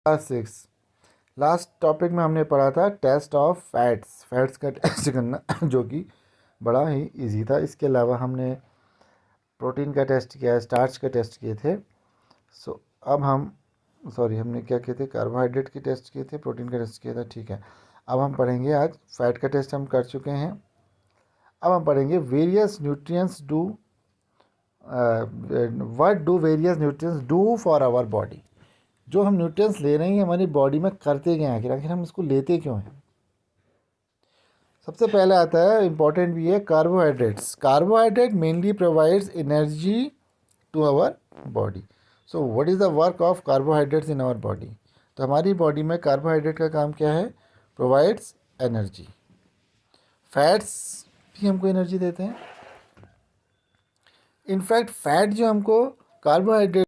Class 6 last topic में हमने पढ़ा था टेस्ट ऑफ फैट्स का टेस्ट करना जो कि बड़ा ही इजी था। इसके अलावा हमने प्रोटीन का टेस्ट किया, स्टार्च का टेस्ट किए थे। अब हम हमने क्या किए थे, कार्बोहाइड्रेट के टेस्ट किए थे, प्रोटीन का टेस्ट किया था। ठीक है, अब हम पढ़ेंगे, आज फैट का टेस्ट हम कर चुके हैं। अब हम पढ़ेंगे various nutrients do what do various nutrients do for our body. जो हम न्यूट्रिएंट्स ले रहे हैं हमारी बॉडी में करते क्या हैं, आखिर हम इसको लेते क्यों हैं। सबसे पहले आता है, इंपॉर्टेंट भी है, carbohydrates. Carbohydrate mainly provides energy to our body. So what is the work of carbohydrates in our body. तो हमारी बॉडी में कार्बोहाइड्रेट का काम क्या है, प्रोवाइड्स एनर्जी। फैट्स भी हमको एनर्जी देते हैं। इनफैक्ट फैट जो हमको carbohydrate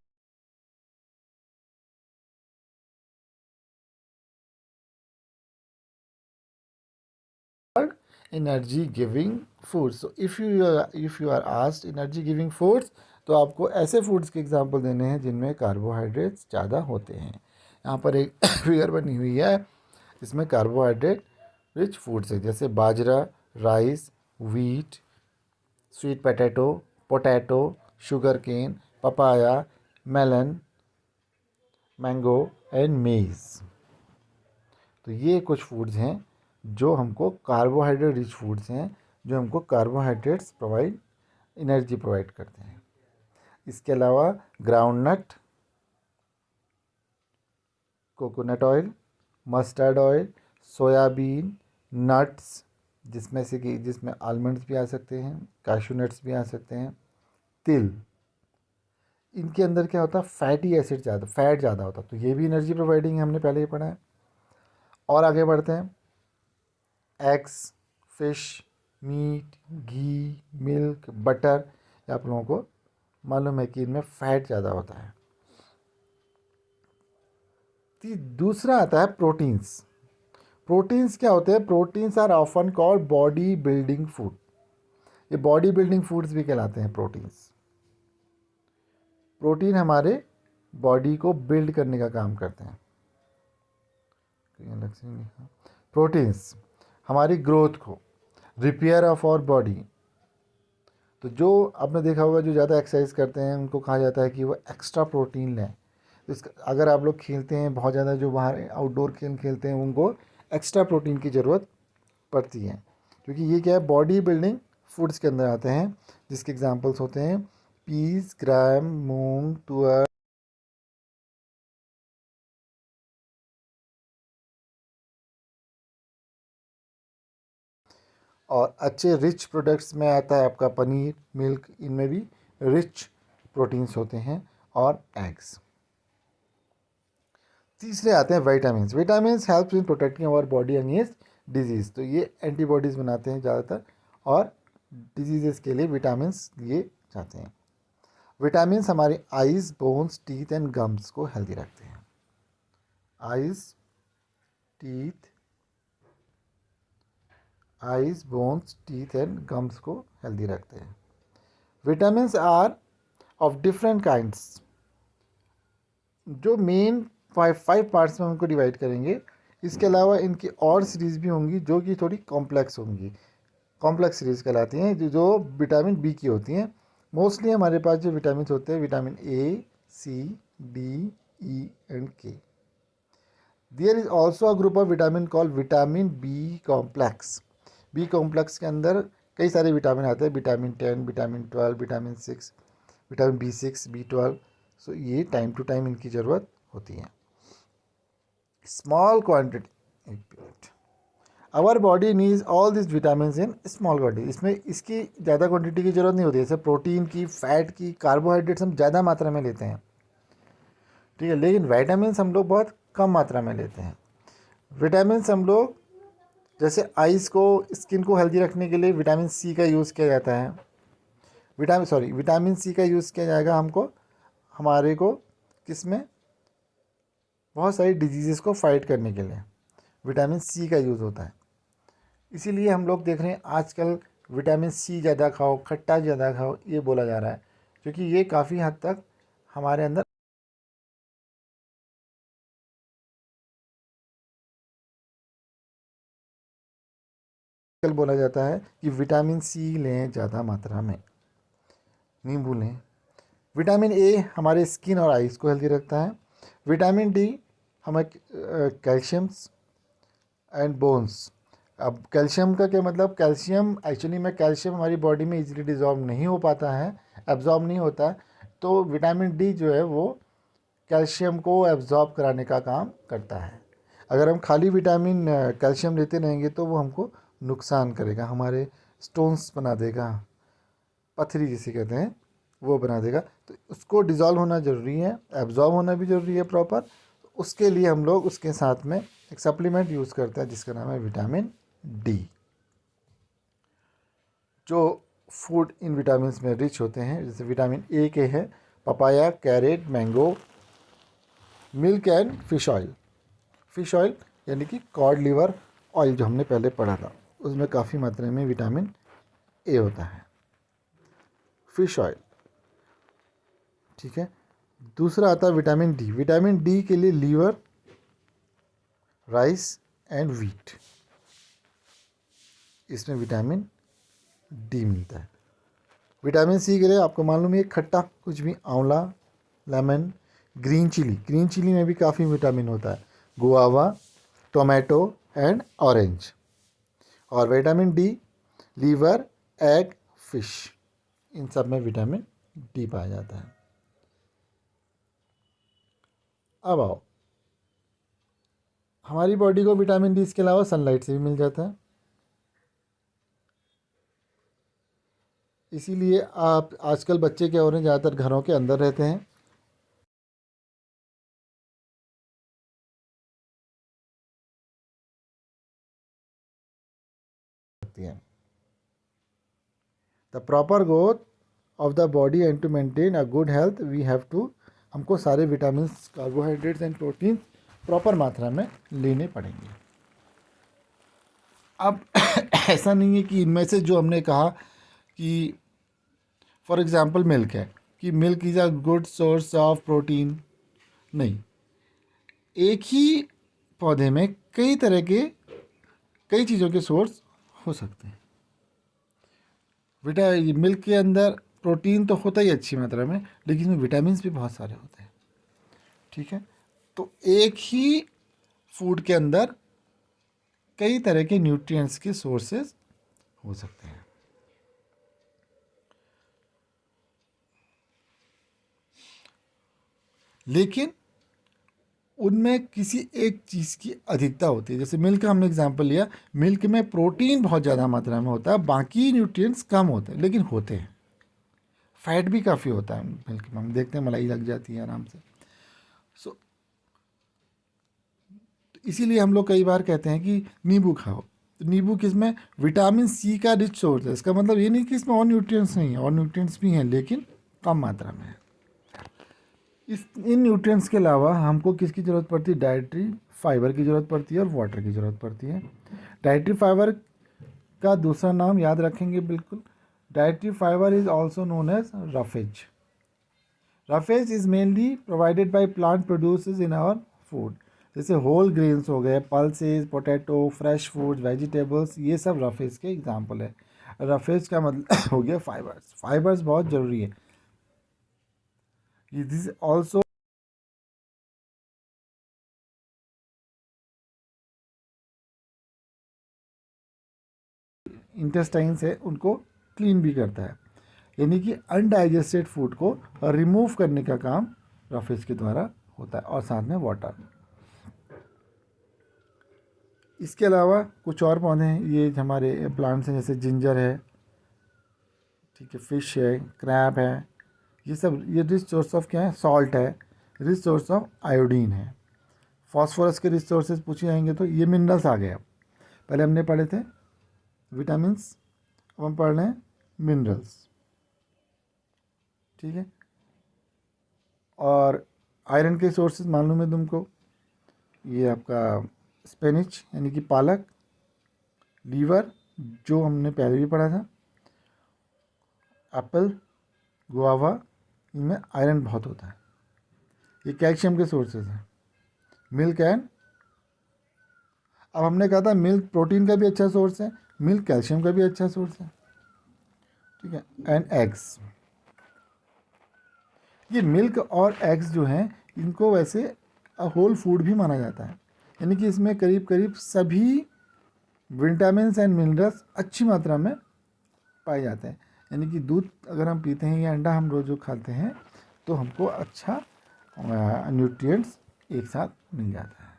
energy giving foods. So if you are asked energy giving foods, तो आपको ऐसे फूड्स के एग्जांपल देने हैं जिनमें कार्बोहाइड्रेट्स ज़्यादा होते हैं। यहाँ पर एक फिगर बनी हुई है, इसमें कार्बोहाइड्रेट रिच फूड्स है, जैसे bajra, rice, wheat, sweet potato, potato, sugarcane, papaya, melon, mango and maize. तो ये कुछ फूड्स हैं जो हमको कार्बोहाइड्रेट रिच फूड्स हैं, जो हमको कार्बोहाइड्रेट्स प्रोवाइड, एनर्जी प्रोवाइड करते हैं। इसके अलावा groundnut, coconut oil, mustard oil, soybean, nuts, जिसमें आलमंड्स भी आ सकते हैं, कैशू नट्स भी आ सकते हैं, तिल, इनके अंदर क्या होता है, फैटी एसिड ज़्यादा, फैट ज़्यादा होता है, तो ये भी एनर्जी प्रोवाइडिंग, हमने पहले ही पढ़ा है। और आगे बढ़ते हैं, एग्स, फिश, मीट, घी, मिल्क, बटर, आप लोगों को मालूम है कि इनमें फैट ज़्यादा होता है। दूसरा आता है प्रोटीन्स। प्रोटीन्स क्या होते हैं, proteins are often called body building food. ये बॉडी बिल्डिंग फूड्स भी कहलाते हैं प्रोटीन्स। प्रोटीन हमारे बॉडी को बिल्ड करने का काम करते हैं। प्रोटीन्स हमारी ग्रोथ को, रिपेयर ऑफ आवर बॉडी। तो जो आपने देखा होगा, जो ज़्यादा एक्सरसाइज करते हैं उनको कहा जाता है कि वो एक्स्ट्रा प्रोटीन लें। तो इसका, अगर आप लोग खेलते हैं बहुत ज़्यादा, जो बाहर आउटडोर खेल खेलते हैं, उनको एक्स्ट्रा प्रोटीन की ज़रूरत पड़ती है, क्योंकि ये क्या है, बॉडी बिल्डिंग फूड्स के अंदर आते हैं, जिसके एग्जांपल्स होते हैं पीस, ग्राम, मूंग, तुअर, और अच्छे रिच प्रोडक्ट्स में आता है आपका पनीर, मिल्क, इनमें भी रिच प्रोटीन्स होते हैं, और एग्स। तीसरे आते हैं vitamins. Vitamins help in protecting our body against disease. तो ये एंटीबॉडीज़ बनाते हैं ज़्यादातर, और डिजीज़ के लिए विटामिन्स लिए जाते हैं। विटामिन्स हमारी eyes, bones, teeth and gums को हेल्दी रखते हैं। Eyes, bones, teeth and gums को हेल्दी रखते हैं। Vitamins are of different kinds. जो मेन फाइव पार्ट्स में उनको डिवाइड करेंगे। इसके अलावा इनकी और सीरीज़ भी होंगी जो कि थोड़ी कॉम्प्लेक्स होंगी, कॉम्प्लेक्स सीरीज़ कहलाती हैं, जो विटामिन बी की होती हैं। मोस्टली हमारे पास जो विटामिन होते हैं, vitamin A, C, D, E and K. There is also a group of vitamin call vitamin B complex. B complex के अंदर कई सारे विटामिन आते हैं, vitamin 10, vitamin 12, vitamin 6, vitamin B6, B12। So ये टाइम टू टाइम इनकी ज़रूरत होती है। Small quantity, our body needs all this vitamin in small quantity. इसमें इसकी ज़्यादा क्वांटिटी की ज़रूरत नहीं होती है, जैसे प्रोटीन की, फैट की, कार्बोहाइड्रेट्स हम ज़्यादा मात्रा में लेते हैं, ठीक है, लेकिन विटामिन हम लोग बहुत कम मात्रा में लेते हैं। विटामिन हम लोग, जैसे आइज़ को, स्किन को हेल्दी रखने के लिए विटामिन सी का यूज़ किया जाता है। विटामिन सी का यूज़ किया जाएगा हमको, हमारे को किस में, बहुत सारी डिजीज़ को फाइट करने के लिए विटामिन सी का यूज़ होता है। इसीलिए हम लोग देख रहे हैं आजकल विटामिन सी ज़्यादा खाओ, खट्टा ज़्यादा खाओ, ये बोला जा रहा है, क्योंकि ये काफ़ी हद तक हमारे अंदर कल बोला जाता है कि विटामिन सी लें ज़्यादा मात्रा में, नींबू लें। विटामिन ए हमारे स्किन और आइज़ को हेल्दी रखता है। विटामिन डी हमें कैल्शियम्स एंड बोन्स। अब कैल्शियम का क्या मतलब, कैल्शियम एक्चुअली में कैल्शियम हमारी बॉडी में इजीली डिज़ोल्व नहीं हो पाता है, एब्जॉर्ब नहीं होता है, तो विटामिन डी जो है वो कैल्शियम को एब्जॉर्ब कराने का काम करता है। अगर हम खाली विटामिन कैल्शियम लेते रहेंगे तो वो हमको नुकसान करेगा, हमारे स्टोन्स बना देगा, पथरी जिसे कहते हैं वो बना देगा। तो उसको डिज़ोल्व होना ज़रूरी है, एब्जॉर्ब होना भी ज़रूरी है प्रॉपर। उसके लिए हम लोग उसके साथ में एक सप्लीमेंट यूज़ करते हैं जिसका नाम है विटामिन डी। जो फूड इन विटामिन में रिच होते हैं, जैसे विटामिन ए के हैं papaya, carrot, mango, milk and fish oil. Fish oil यानी कि कॉड लिवर ऑयल जो हमने पहले पढ़ा था, उसमें काफ़ी मात्रा में विटामिन ए होता है, फिश ऑयल। ठीक है, दूसरा आता है विटामिन डी। विटामिन डी के लिए लीवर, राइस एंड वीट, इसमें विटामिन डी मिलता है। विटामिन सी के लिए आपको मालूम है खट्टा कुछ भी, आंवला, lemon, green chilli. Green chilli में भी काफ़ी विटामिन होता है, गुआवा, टोमेटो एंड ऑरेंज। और vitamin D liver, egg, fish, इन सब में विटामिन डी पाया जाता है। अब आओ, हमारी बॉडी को विटामिन डी इसके अलावा सनलाइट से भी मिल जाता है। इसीलिए आप आजकल बच्चे क्या हो रहे हैं, ज़्यादातर घरों के अंदर रहते हैं। The proper growth of the body and to maintain a good health we have to, हमको सारे vitamin, carbohydrates and protein proper मात्रा में लेने पड़ेंगे। अब ऐसा नहीं है कि इनमें से जो हमने कहा कि फॉर एग्जांपल मिल्क है कि milk is a good source of protein, नहीं। एक ही पौधे में कई तरह के, कई चीज़ों के सोर्स हो सकते हैं। मिल्क के अंदर प्रोटीन तो होता ही अच्छी मात्रा में, लेकिन इसमें विटामिन भी बहुत सारे होते हैं। ठीक है, तो एक ही फूड के अंदर कई तरह के न्यूट्रिएंट्स के सोर्सेज हो सकते हैं। लेकिन उनमें किसी एक चीज़ की अधिकता होती है। जैसे मिल्क का हमने एग्जांपल लिया, मिल्क में प्रोटीन बहुत ज़्यादा मात्रा में होता है, बाकी न्यूट्रिएंट्स कम होते हैं, लेकिन होते हैं। फैट भी काफ़ी होता है मिल्क में, हम देखते हैं मलाई लग जाती है आराम से। सो इसीलिए हम लोग कई बार कहते हैं कि नींबू खाओ। तो नींबू किसमें, विटामिन सी का रिच सोर्स है। इसका मतलब ये नहीं कि इसमें और न्यूट्रिएंट्स नहीं है, और न्यूट्रिएंट्स भी हैं लेकिन कम मात्रा में है। इन न्यूट्रिएंट्स के अलावा हमको किसकी ज़रूरत पड़ती है, डाइटरी फाइबर की ज़रूरत पड़ती है और वाटर की ज़रूरत पड़ती है। डाइटरी फाइबर का दूसरा नाम याद रखेंगे बिल्कुल, dietary fibre is also known as roughage. Roughage is mainly provided by plant produces in our food. जैसे होल ग्रेन्स हो गए, pulses, potato, fresh food, vegetables, ये सब रफेज के एग्जाम्पल है। रफेज का मतलब हो गया फाइबर्स। फाइबर्स बहुत ज़रूरी है। दिस ऑल्सो इंटेस्टाइन से उनको क्लीन भी करता है, यानी कि अनडाइजेस्टेड फूड को रिमूव करने का काम रफेज के द्वारा होता है, और साथ में वाटर। इसके अलावा कुछ और पौधे हैं, ये हमारे प्लांट्स हैं, जैसे जिंजर है, ठीक है, फिश है, क्रैब है, ये सब, ये रिच सोर्स ऑफ क्या है, सॉल्ट है, रिच सोर्स ऑफ आयोडीन है। फॉस्फोरस के रिच सोर्सेज पूछे जाएंगे तो ये मिनरल्स आ गए। अब पहले हमने पढ़े थे विटामिन्स, अब हम पढ़ रहे हैं मिनरल्स। ठीक है, और आयरन के सोर्सेज मालूम है तुमको, ये आपका स्पेनिच यानी कि पालक, लीवर जो हमने पहले भी पढ़ा था, एप्पल, गुआवा, इनमें आयरन बहुत होता है। ये कैल्शियम के सोर्सेज हैं। मिल्क एंड, अब हमने कहा था मिल्क प्रोटीन का भी अच्छा सोर्स है, मिल्क कैल्शियम का भी अच्छा सोर्स है, ठीक है। एंड एग्स, ये मिल्क और एग्स जो हैं इनको वैसे होल फूड भी माना जाता है, यानी कि इसमें करीब करीब सभी विटामिन्स एंड मिनरल्स अच्छी मात्रा में पाए जाते हैं। यानी कि दूध अगर हम पीते हैं या अंडा हम रोज़ जो खाते हैं तो हमको अच्छा न्यूट्रिएंट्स एक साथ मिल जाता है।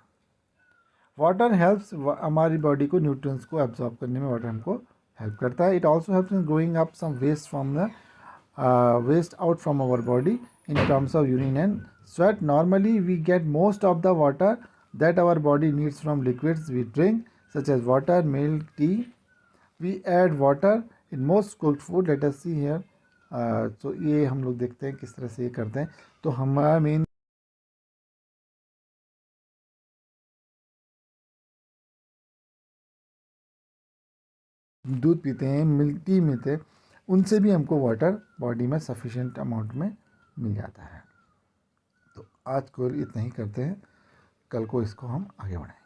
वाटर हेल्प्स, हमारी बॉडी को न्यूट्रिएंट्स को एब्जॉर्ब करने में वाटर हमको हेल्प करता है। It also helps in growing up some waste from the waste out from our body in terms of urine and sweat. Normally we get most of the water that our body needs from liquids we drink such as water, milk, tea. We add water in most cooked food. Let us see here. तो ये हम लोग देखते हैं किस तरह से ये करते हैं। तो हमारा मेन दूध पीते हैं, मिल्क टी पीते हैं, उनसे भी हमको वाटर बॉडी में सफिशेंट अमाउंट में मिल जाता है। तो आज को इतना ही करते हैं, कल को इसको हम आगे बढ़ाएंगे।